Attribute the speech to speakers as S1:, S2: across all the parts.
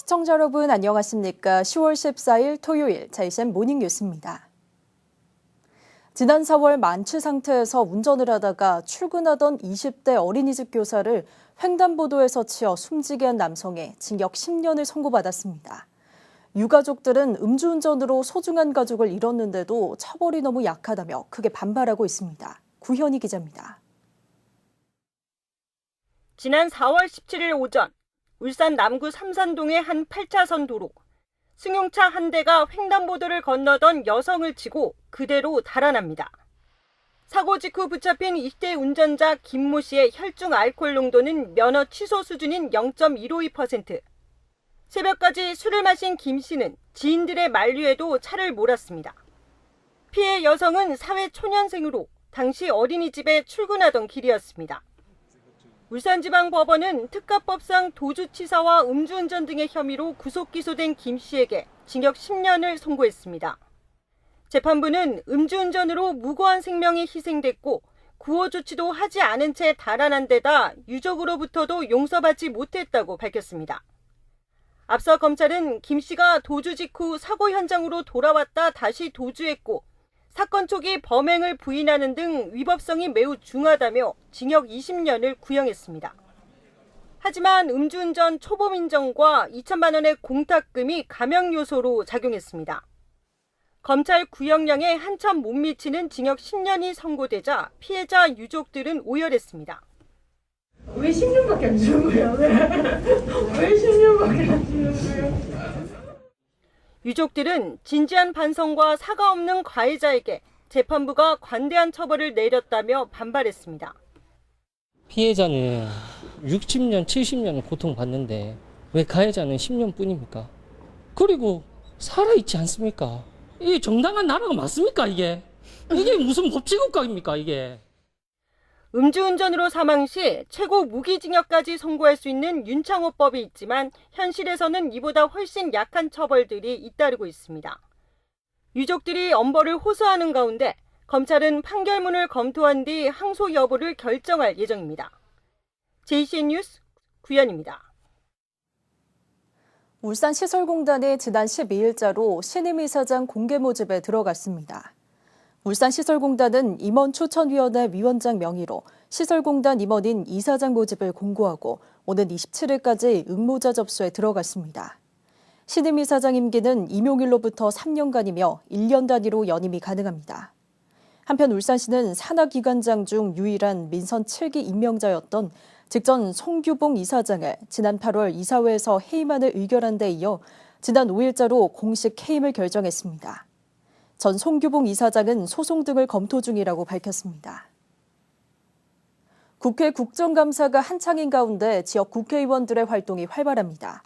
S1: 시청자 여러분 안녕하십니까? 10월 14일 토요일 JSM 모닝 뉴스입니다. 지난 4월 만취 상태에서 운전을 하다가 출근하던 20대 어린이집 교사를 횡단보도에서 치어 숨지게 한 남성에 징역 10년을 선고받았습니다. 유가족들은 음주운전으로 소중한 가족을 잃었는데도 처벌이 너무 약하다며 크게 반발하고 있습니다. 구현희 기자입니다.
S2: 지난 4월 17일 오전 울산 남구 삼산동의 한 8차선 도로, 승용차 한 대가 횡단보도를 건너던 여성을 치고 그대로 달아납니다. 사고 직후 붙잡힌 20대 운전자 김모 씨의 혈중 알코올 농도는 면허 취소 수준인 0.152%. 새벽까지 술을 마신 김 씨는 지인들의 만류에도 차를 몰았습니다. 피해 여성은 사회 초년생으로 당시 어린이집에 출근하던 길이었습니다. 울산지방법원은 특가법상 도주치사와 음주운전 등의 혐의로 구속 기소된 김 씨에게 징역 10년을 선고했습니다. 재판부는 음주운전으로 무고한 생명이 희생됐고 구호 조치도 하지 않은 채 달아난 데다 유족으로부터도 용서받지 못했다고 밝혔습니다. 앞서 검찰은 김 씨가 도주 직후 사고 현장으로 돌아왔다 다시 도주했고 사건 초기 범행을 부인하는 등 위법성이 매우 중하다며 징역 20년을 구형했습니다. 하지만 음주운전 초범 인정과 2천만 원의 공탁금이 감형 요소로 작용했습니다. 검찰 구형량에 한참 못 미치는 징역 10년이 선고되자 피해자 유족들은 오열했습니다.
S3: 왜 10년밖에 안 주는 거예요? 왜 10년밖에 안 주는 거예요?
S2: 유족들은 진지한 반성과 사과 없는 가해자에게 재판부가 관대한 처벌을 내렸다며 반발했습니다.
S4: 피해자는 60년, 70년 고통받는데 왜 가해자는 10년뿐입니까? 그리고 살아있지 않습니까? 이게 정당한 나라가 맞습니까, 이게? 이게 무슨 법치국가입니까, 이게?
S2: 음주운전으로 사망 시 최고 무기징역까지 선고할 수 있는 윤창호법이 있지만 현실에서는 이보다 훨씬 약한 처벌들이 잇따르고 있습니다. 유족들이 엄벌을 호소하는 가운데 검찰은 판결문을 검토한 뒤 항소 여부를 결정할 예정입니다. JCN 뉴스 구현입니다.
S1: 울산시설공단이 지난 12일자로 신임 이사장 공개 모집에 들어갔습니다. 울산시설공단은 임원추천위원회 위원장 명의로 시설공단 임원인 이사장 모집을 공고하고 오는 27일까지 응모자 접수에 들어갔습니다. 신임 이사장 임기는 임용일로부터 3년간이며 1년 단위로 연임이 가능합니다. 한편 울산시는 산하기관장 중 유일한 민선 7기 임명자였던 직전 송규봉 이사장을 지난 8월 이사회에서 해임안을 의결한 데 이어 지난 5일자로 공식 해임을 결정했습니다. 전 송규봉 이사장은 소송 등을 검토 중이라고 밝혔습니다. 국회 국정감사가 한창인 가운데 지역 국회의원들의 활동이 활발합니다.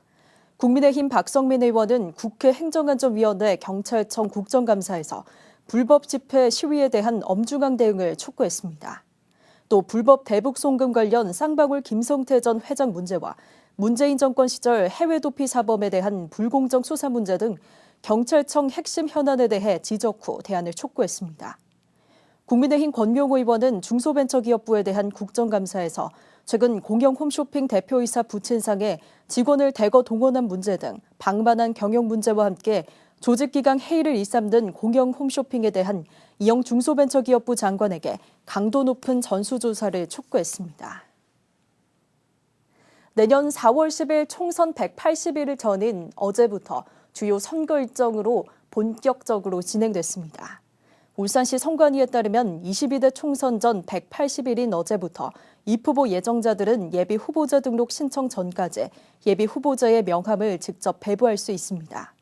S1: 국민의힘 박성민 의원은 국회 행정안전위원회 경찰청 국정감사에서 불법 집회 시위에 대한 엄중한 대응을 촉구했습니다. 또 불법 대북 송금 관련 쌍방울 김성태 전 회장 문제와 문재인 정권 시절 해외 도피 사범에 대한 불공정 수사 문제 등 경찰청 핵심 현안에 대해 지적 후 대안을 촉구했습니다. 국민의힘 권명호 의원은 중소벤처기업부에 대한 국정감사에서 최근 공영 홈쇼핑 대표이사 부친상에 직원을 대거 동원한 문제 등 방만한 경영 문제와 함께 조직기강 해이를 일삼는 공영 홈쇼핑에 대한 이영 중소벤처기업부 장관에게 강도 높은 전수조사를 촉구했습니다. 내년 4월 10일 총선 180일 전인 어제부터 주요 선거 일정으로 본격적으로 진행됐습니다. 울산시 선관위에 따르면 22대 총선 전 180일인 어제부터 입후보 예정자들은 예비 후보자 등록 신청 전까지 예비 후보자의 명함을 직접 배부할 수 있습니다.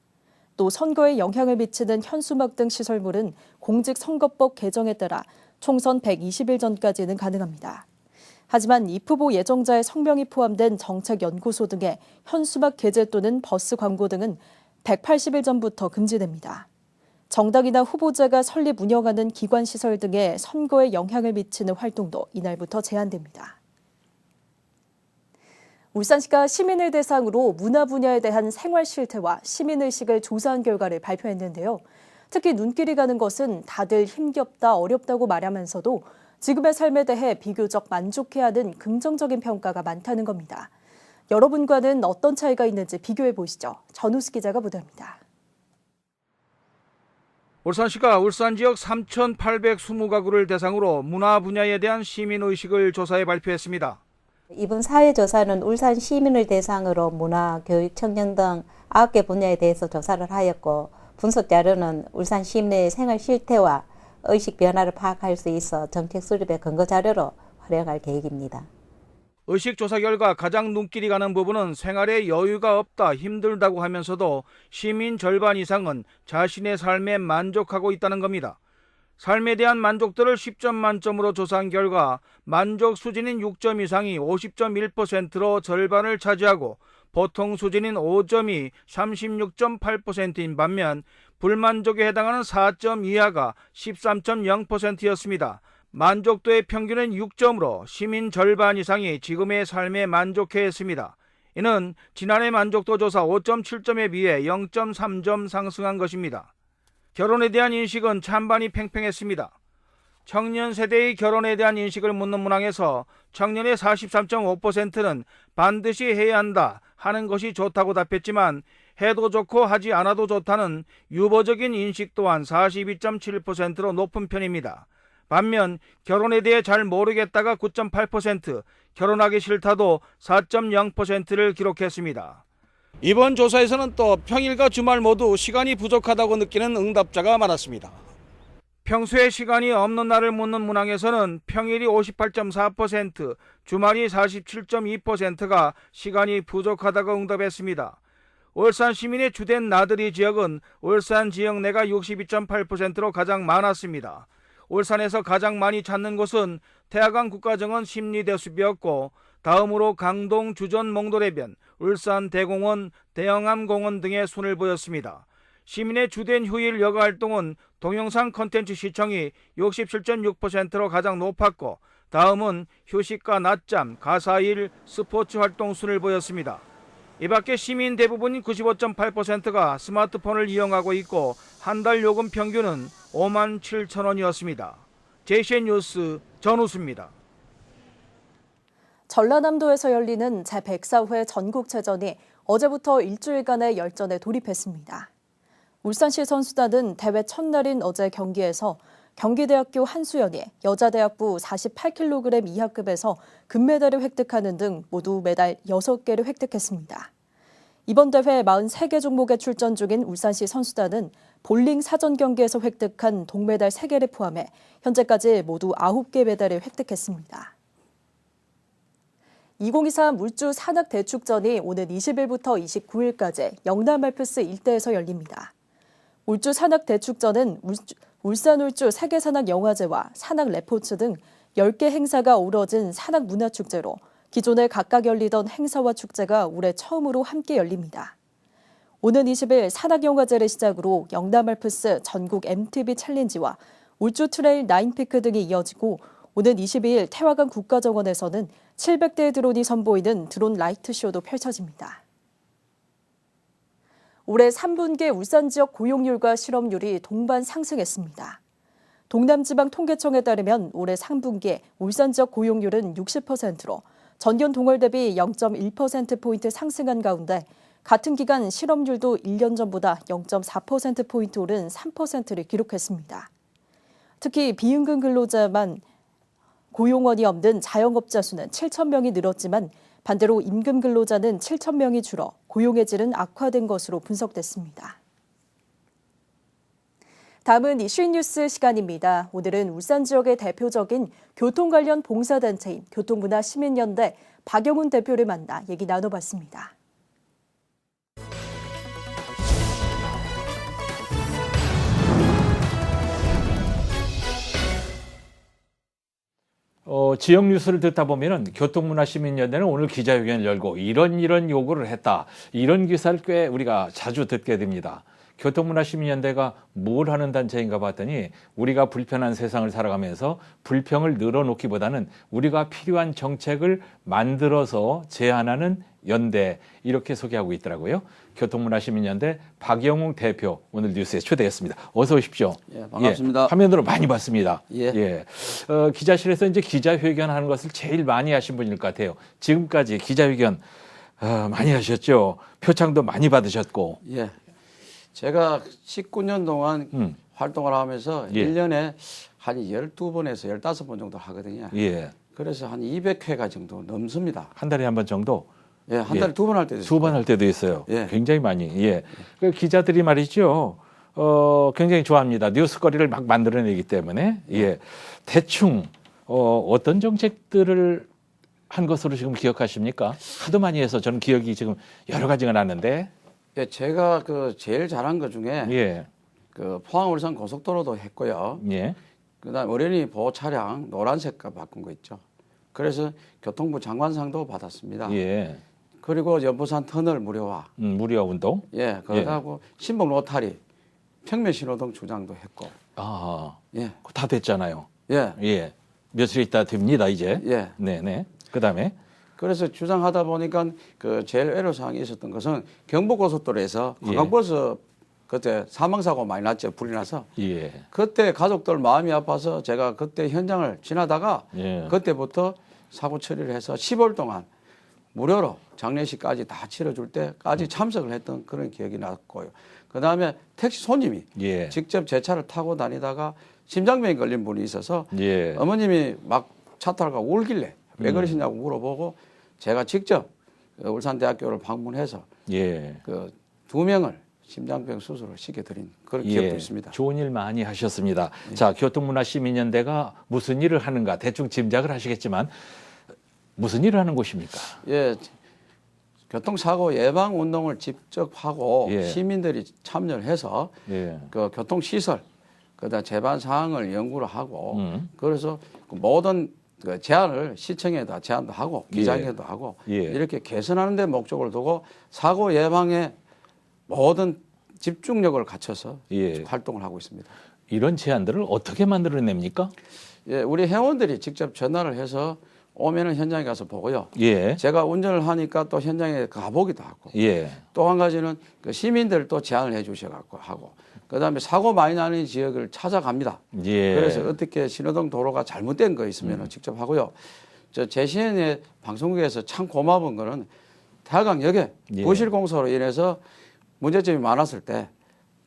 S1: 또 선거에 영향을 미치는 현수막 등 시설물은 공직선거법 개정에 따라 총선 120일 전까지는 가능합니다. 하지만 입후보 예정자의 성명이 포함된 정책연구소 등의 현수막 게재 또는 버스 광고 등은 180일 전부터 금지됩니다. 정당이나 후보자가 설립 운영하는 기관시설 등의 선거에 영향을 미치는 활동도 이날부터 제한됩니다. 울산시가 시민을 대상으로 문화 분야에 대한 생활 실태와 시민의식을 조사한 결과를 발표했는데요. 특히 눈길이 가는 것은 다들 힘겹다, 어렵다고 말하면서도 지금의 삶에 대해 비교적 만족해하는 긍정적인 평가가 많다는 겁니다. 여러분과는 어떤 차이가 있는지 비교해 보시죠. 전우수 기자가 보도합니다.
S5: 울산시가 울산 지역 3,820가구를 대상으로 문화 분야에 대한 시민의식을 조사해 발표했습니다.
S6: 이번 사회조사는 울산 시민을 대상으로 문화, 교육, 청년 등 9개 분야에 대해서 조사를 하였고 분석 자료는 울산 시민의 생활 실태와 의식 변화를 파악할 수 있어 정책 수립의 근거 자료로 활용할 계획입니다.
S5: 의식 조사 결과 가장 눈길이 가는 부분은 생활에 여유가 없다, 힘들다고 하면서도 시민 절반 이상은 자신의 삶에 만족하고 있다는 겁니다. 삶에 대한 만족도를 10점 만점으로 조사한 결과 만족 수준인 6점 이상이 50.1%로 절반을 차지하고 보통 수준인 5점이 36.8%인 반면 불만족에 해당하는 4점 이하가 13.0%였습니다. 만족도의 평균은 6점으로 시민 절반 이상이 지금의 삶에 만족해했습니다. 이는 지난해 만족도 조사 5.7점에 비해 0.3점 상승한 것입니다. 결혼에 대한 인식은 찬반이 팽팽했습니다. 청년 세대의 결혼에 대한 인식을 묻는 문항에서 청년의 43.5%는 반드시 해야 한다 하는 것이 좋다고 답했지만 해도 좋고 하지 않아도 좋다는 유보적인 인식 또한 42.7%로 높은 편입니다. 반면 결혼에 대해 잘 모르겠다가 9.8%, 결혼하기 싫다도 4.0%를 기록했습니다. 이번 조사에서는 또 평일과 주말 모두 시간이 부족하다고 느끼는 응답자가 많았습니다. 평소에 시간이 없는 날을 묻는 문항에서는 평일이 58.4%, 주말이 47.2%가 시간이 부족하다고 응답했습니다. 울산 시민의 주된 나들이 지역은 울산 지역 내가 62.8%로 가장 많았습니다. 울산에서 가장 많이 찾는 곳은 태화강 국가정원 심리대숲이었고 다음으로 강동 주전 몽돌해변, 울산 대공원, 대영암공원 등의 순을 보였습니다. 시민의 주된 휴일 여가 활동은 동영상 콘텐츠 시청이 67.6%로 가장 높았고 다음은 휴식과 낮잠, 가사일, 스포츠 활동 순을 보였습니다. 이 밖에 시민 대부분인 95.8%가 스마트폰을 이용하고 있고 한 달 요금 평균은 57,000원이었습니다. JCN 뉴스 전우수입니다.
S1: 전라남도에서 열리는 제104회 전국체전이 어제부터 일주일간의 열전에 돌입했습니다. 울산시 선수단은 대회 첫날인 어제 경기에서 경기대학교 한수연이 여자대학부 48kg 이하급에서 금메달을 획득하는 등 모두 메달 6개를 획득했습니다. 이번 대회 43개 종목에 출전 중인 울산시 선수단은 볼링 사전 경기에서 획득한 동메달 3개를 포함해 현재까지 모두 9개 메달을 획득했습니다. 2023 울주 산악대축전이 오는 20일부터 29일까지 영남 알프스 일대에서 열립니다. 울주 산악대축전은 울산 울주 세계산악영화제와 산악레포츠 등 10개 행사가 어우러진 산악문화축제로 기존에 각각 열리던 행사와 축제가 올해 처음으로 함께 열립니다. 오는 20일 산악영화제를 시작으로 영남 알프스 전국 MTB 챌린지와 울주 트레일 나인피크 등이 이어지고 오는 22일 태화강 국가정원에서는 700대의 드론이 선보이는 드론 라이트쇼도 펼쳐집니다. 올해 3분기 울산 지역 고용률과 실업률이 동반 상승했습니다. 동남지방통계청에 따르면 올해 3분기 울산 지역 고용률은 60%로 전년 동월 대비 0.1%포인트 상승한 가운데 같은 기간 실업률도 1년 전보다 0.4%포인트 오른 3%를 기록했습니다. 특히 비임금 근로자만 고용원이 없는 자영업자 수는 7,000명이 늘었지만 반대로 임금 근로자는 7,000명이 줄어 고용의 질은 악화된 것으로 분석됐습니다. 다음은 이슈인 뉴스 시간입니다. 오늘은 울산 지역의 대표적인 교통 관련 봉사단체인 교통문화시민연대 박영훈 대표를 만나 얘기 나눠봤습니다.
S7: 지역 뉴스를 듣다 보면은 교통문화시민연대는 오늘 기자회견을 열고 이런 요구를 했다. 이런 기사를 꽤 우리가 자주 듣게 됩니다. 교통문화시민연대가 뭘 하는 단체인가 봤더니 우리가 불편한 세상을 살아가면서 불평을 늘어놓기보다는 우리가 필요한 정책을 만들어서 제안하는 연대, 이렇게 소개하고 있더라고요. 교통문화시민연대 박영웅 대표 오늘 뉴스에 초대했습니다. 어서 오십시오.
S8: 예, 반갑습니다.
S7: 화면으로 많이 봤습니다.
S8: 예.
S7: 기자실에서 이제 기자회견하는 것을 제일 많이 하신 분일 것 같아요. 지금까지 기자회견 많이 하셨죠. 표창도 많이 받으셨고.
S8: 예. 제가 19년 동안 활동을 하면서
S7: 예.
S8: 1년에 한 12번에서 15번 정도 하거든요.
S7: 예.
S8: 그래서 한 200회가 정도 넘습니다.
S7: 한 달에 한 번 정도.
S8: 예, 한
S7: 예.
S8: 달에 2번 할 때도 있어요.
S7: 2번 할 때도 있어요.
S8: 예.
S7: 굉장히 많이. 예. 그 기자들이 말이죠. 굉장히 좋아합니다. 뉴스거리를 막 만들어내기 때문에. 예. 대충 어떤 정책들을 한 것으로 지금 기억하십니까? 하도 많이 해서 저는 기억이 지금 여러 가지가 나는데.
S8: 예, 제가 그 제일 잘한 것 중에
S7: 예.
S8: 그 포항 울산 고속도로도 했고요.
S7: 예.
S8: 그다음 어린이 보호 차량 노란색깔 바꾼 거 있죠. 그래서 교통부 장관상도 받았습니다.
S7: 예.
S8: 그리고 연보산 터널 무료화.
S7: 무료 운동.
S8: 예, 그러다고 신봉 로타리 평면 신호등 주장도 했고.
S7: 아.
S8: 예.
S7: 다 됐잖아요.
S8: 예.
S7: 예. 며칠 있다 됩니다, 이제.
S8: 예.
S7: 네네. 그 다음에.
S8: 그래서 주장하다 보니까 그 제일 애로사항이 있었던 것은 경부고속도로에서 관광버스 그때 사망사고 많이 났죠. 불이 나서.
S7: 예.
S8: 그때 가족들 마음이 아파서 제가 그때 현장을 지나다가
S7: 예.
S8: 그때부터 사고 처리를 해서 10월 동안 무료로 장례식까지 다 치러줄 때까지 참석을 했던 그런 기억이 났고요. 그 다음에 택시 손님이
S7: 예.
S8: 직접 제 차를 타고 다니다가 심장병이 걸린 분이 있어서
S7: 예.
S8: 어머님이 막 차 타고 울길래 왜 그러시냐고 물어보고 제가 직접 울산대학교를 방문해서
S7: 예.
S8: 그 2명을 심장병 수술을 시켜드린 그런 기억도 있습니다.
S7: 좋은 일 많이 하셨습니다. 자, 교통문화시민연대가 무슨 일을 하는가 대충 짐작을 하시겠지만 무슨 일을 하는 곳입니까?
S8: 예, 교통사고 예방 운동을 직접 하고
S7: 예.
S8: 시민들이 참여를 해서
S7: 예.
S8: 그 교통시설, 그다음 제반 사항을 연구를 하고 그래서 그 모든 그 제안을 시청에다 제안도 하고 기자회견도 하고
S7: 예.
S8: 이렇게 개선하는 데 목적을 두고 사고 예방에 모든 집중력을 갖춰서
S7: 예.
S8: 활동을 하고 있습니다.
S7: 이런 제안들을 어떻게 만들어냅니까?
S8: 예, 우리 회원들이 직접 전화를 해서 오면은 현장에 가서 보고요.
S7: 예.
S8: 제가 운전을 하니까 또 현장에 가보기도 하고
S7: 예.
S8: 또 한 가지는 그 시민들 또 제안을 해 주셔갖고 하고 그다음에 사고 많이 나는 지역을 찾아갑니다.
S7: 예.
S8: 그래서 어떻게 신호등 도로가 잘못된 거 있으면 직접 하고요. 저 JCN의 방송국에서 참 고마운 거는 대학강역에
S7: 예.
S8: 부실공사로 인해서 문제점이 많았을 때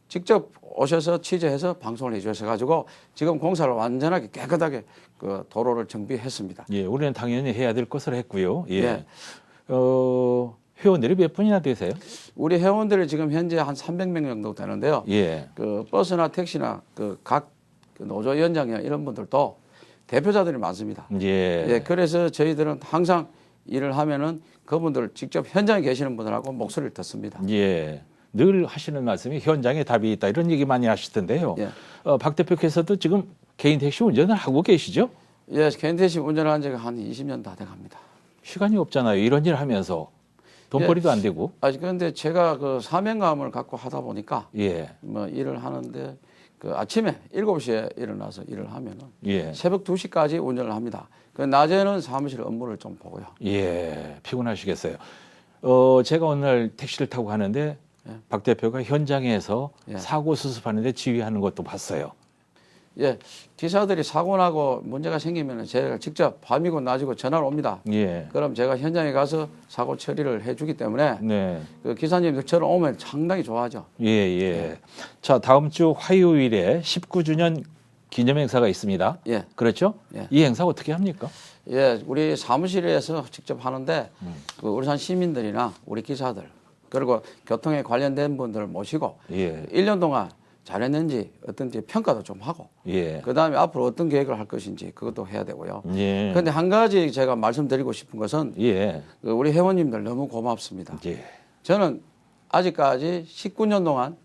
S8: 직접 오셔서 취재해서 방송을 해주셔가지고 지금 공사를 완전하게 깨끗하게 그 도로를 정비했습니다.
S7: 예. 우리는 당연히 해야 될 것을 했고요. 예.
S8: 예.
S7: 회원들이 몇 분이나 되세요?
S8: 우리 회원들이 지금 현재 한 300명 정도 되는데요.
S7: 예.
S8: 그 버스나 택시나 그 각 노조위원장이나 이런 분들도 대표자들이 많습니다.
S7: 예.
S8: 예, 그래서 저희들은 항상 일을 하면은 그분들 직접 현장에 계시는 분들하고 목소리를 듣습니다.
S7: 예. 늘 하시는 말씀이 현장에 답이 있다 이런 얘기 많이 하시던데요.
S8: 예.
S7: 박 대표께서도 지금 개인 택시 운전을 하고 계시죠?
S8: 예, 개인택시 운전한 지가 한 20년 다 돼갑니다.
S7: 시간이 없잖아요. 이런 일 하면서 돈벌이도 안 되고.
S8: 그런데 제가 그 사명감을 갖고 하다 보니까
S7: 예.
S8: 뭐 일을 하는데 그 아침에 7시에 일어나서 일을 하면은
S7: 예.
S8: 새벽 2시까지 운전을 합니다. 그 낮에는 사무실 업무를 좀 보고요.
S7: 예. 피곤하시겠어요. 제가 오늘 택시를 타고 가는데 박 대표가 현장에서
S8: 예.
S7: 사고 수습하는데 지휘하는 것도 봤어요.
S8: 예, 기사들이 사고 나고 문제가 생기면 제가 직접 밤이고 낮이고 전화를 옵니다.
S7: 예.
S8: 그럼 제가 현장에 가서 사고 처리를 해주기 때문에
S7: 네.
S8: 그 기사님들 저를 오면 상당히 좋아하죠.
S7: 예, 예. 자, 다음 주 화요일에 19주년 기념 행사가 있습니다.
S8: 예.
S7: 그렇죠?
S8: 예.
S7: 이 행사 어떻게 합니까?
S8: 예, 우리 사무실에서 직접 하는데 그 울산 시민들이나 우리 기사들 그리고 교통에 관련된 분들을 모시고
S7: 예.
S8: 1년 동안 잘했는지 어떤지 평가도 좀 하고
S7: 예.
S8: 그다음에 앞으로 어떤 계획을 할 것인지 그것도 해야 되고요.
S7: 예.
S8: 그런데 한 가지 제가 말씀드리고 싶은 것은
S7: 예.
S8: 그 우리 회원님들 너무 고맙습니다.
S7: 예.
S8: 저는 아직까지 19년 동안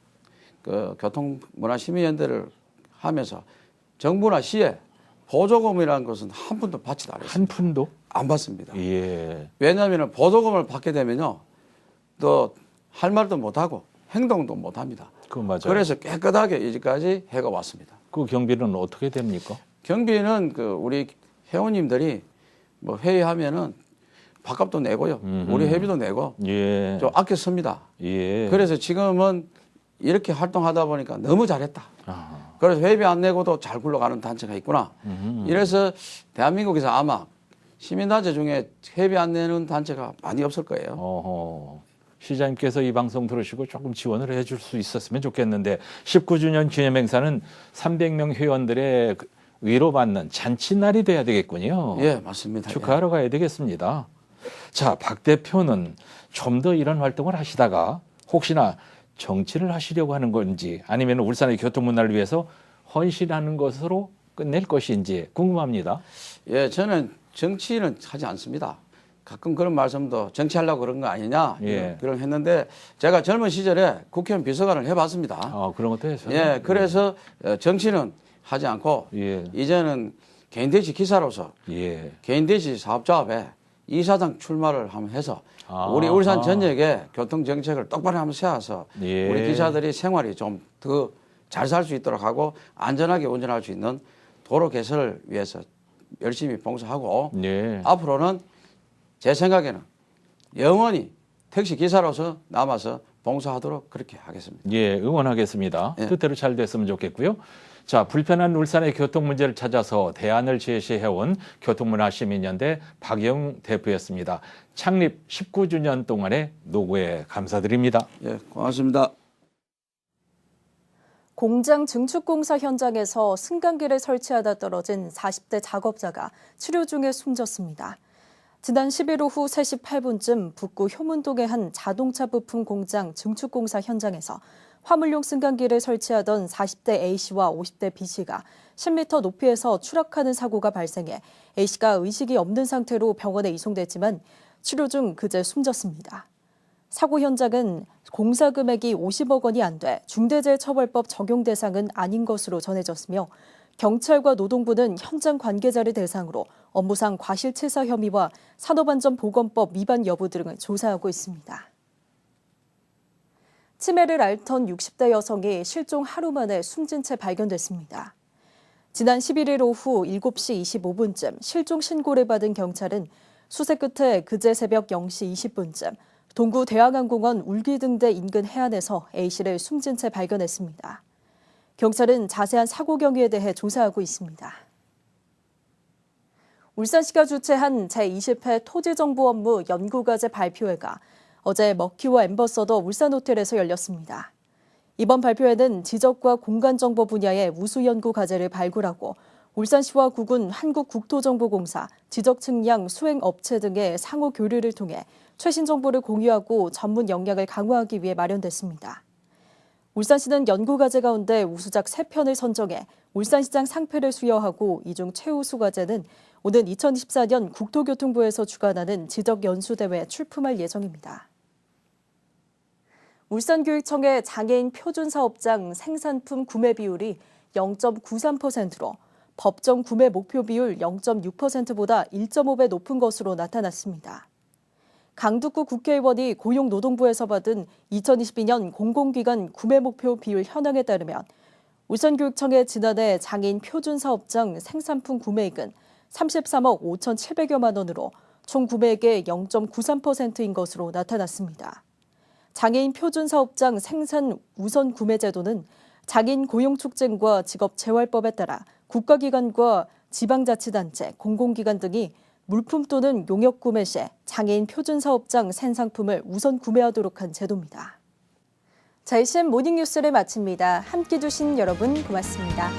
S8: 그 교통문화시민연대를 하면서 정부나 시에 보조금이라는 것은 한 푼도 받지도 않았습니다.
S7: 한 푼도?
S8: 안 받습니다.
S7: 예.
S8: 왜냐하면 보조금을 받게 되면요, 또 할 말도 못하고 행동도 못합니다.
S7: 그건 맞아요.
S8: 그래서 깨끗하게 이제까지 해가 왔습니다.
S7: 그 경비는 어떻게 됩니까?
S8: 경비는 그 우리 회원님들이 뭐 회의하면은 밥값도 내고요, 우리 회비도 내고
S7: 예.
S8: 좀 아껴 씁니다.
S7: 예.
S8: 그래서 지금은 이렇게 활동하다 보니까 너무 잘했다.
S7: 아.
S8: 그래서 회비 안 내고도 잘 굴러가는 단체가 있구나. 이래서 대한민국에서 아마 시민단체 중에 회비 안 내는 단체가 많이 없을 거예요.
S7: 어허. 시장님께서 이 방송 들으시고 조금 지원을 해줄 수 있었으면 좋겠는데 19주년 기념행사는 300명 회원들의 위로받는 잔치날이 돼야 되겠군요.
S8: 예, 맞습니다.
S7: 축하하러 가야 되겠습니다. 자, 박 대표는 좀 더 이런 활동을 하시다가 혹시나 정치를 하시려고 하는 건지 아니면 울산의 교통문화를 위해서 헌신하는 것으로 끝낼 것인지 궁금합니다.
S8: 예, 저는 정치는 하지 않습니다. 가끔 그런 말씀도 정치하려고 그런 거 아니냐
S7: 예.
S8: 그런 했는데 제가 젊은 시절에 국회의원 비서관을 해봤습니다.
S7: 그런 것도 해서.
S8: 예, 그래서 정치는 하지 않고
S7: 예.
S8: 이제는 개인대시 기사로서
S7: 예.
S8: 개인대시 사업자업에 이사장 출마를 한번 해서
S7: 아.
S8: 우리 울산 전역에 교통정책을 똑바로 한번 세워서
S7: 예.
S8: 우리 기사들이 생활이 좀 더 잘 살 수 있도록 하고 안전하게 운전할 수 있는 도로 개선을 위해서 열심히 봉사하고
S7: 예.
S8: 앞으로는 제 생각에는 영원히 택시 기사로서 남아서 봉사하도록 그렇게 하겠습니다.
S7: 예, 응원하겠습니다.
S8: 예.
S7: 뜻대로 잘 됐으면 좋겠고요. 자, 불편한 울산의 교통 문제를 찾아서 대안을 제시해온 교통문화시민연대 박영 대표였습니다. 창립 19주년 동안의 노고에 감사드립니다.
S8: 예, 고맙습니다.
S1: 공장 증축공사 현장에서 승강기를 설치하다 떨어진 40대 작업자가 치료 중에 숨졌습니다. 지난 10일 오후 3시 8분쯤 북구 효문동의 한 자동차 부품 공장 증축공사 현장에서 화물용 승강기를 설치하던 40대 A씨와 50대 B씨가 10m 높이에서 추락하는 사고가 발생해 A씨가 의식이 없는 상태로 병원에 이송됐지만 치료 중 그제 숨졌습니다. 사고 현장은 공사 금액이 50억 원이 안 돼 중대재해처벌법 적용 대상은 아닌 것으로 전해졌으며 경찰과 노동부는 현장 관계자를 대상으로 업무상 과실치사 혐의와 산업안전보건법 위반 여부 등을 조사하고 있습니다. 치매를 앓던 60대 여성이 실종 하루 만에 숨진 채 발견됐습니다. 지난 11일 오후 7시 25분쯤 실종 신고를 받은 경찰은 수색 끝에 그제 새벽 0시 20분쯤 동구 대학항공원 울기등대 인근 해안에서 A씨를 숨진 채 발견했습니다. 경찰은 자세한 사고 경위에 대해 조사하고 있습니다. 울산시가 주최한 제20회 토지정보 업무 연구과제 발표회가 어제 먹히워 엠버서더 울산호텔에서 열렸습니다. 이번 발표회는 지적과 공간정보 분야의 우수 연구 과제를 발굴하고 울산시와 구군 한국국토정보공사, 지적측량 수행업체 등의 상호 교류를 통해 최신 정보를 공유하고 전문 역량을 강화하기 위해 마련됐습니다. 울산시는 연구과제 가운데 우수작 3편을 선정해 울산시장 상패를 수여하고 이 중 최우수 과제는 오는 2024년 국토교통부에서 주관하는 지적연수대회에 출품할 예정입니다. 울산교육청의 장애인 표준사업장 생산품 구매 비율이 0.93%로 법정 구매 목표 비율 0.6%보다 1.5배 높은 것으로 나타났습니다. 강두구 국회의원이 고용노동부에서 받은 2022년 공공기관 구매 목표 비율 현황에 따르면 울산교육청의 지난해 장애인 표준사업장 생산품 구매액은 33억 5,700여만 원으로 총 구매액의 0.93%인 것으로 나타났습니다. 장애인 표준사업장 생산 우선 구매 제도는 장애인 고용촉진과 직업재활법에 따라 국가기관과 지방자치단체, 공공기관 등이 물품 또는 용역 구매 시 장애인 표준사업장 생산품을 우선 구매하도록 한 제도입니다. 자, 이심 모닝뉴스를 마칩니다. 함께해 주신 여러분 고맙습니다.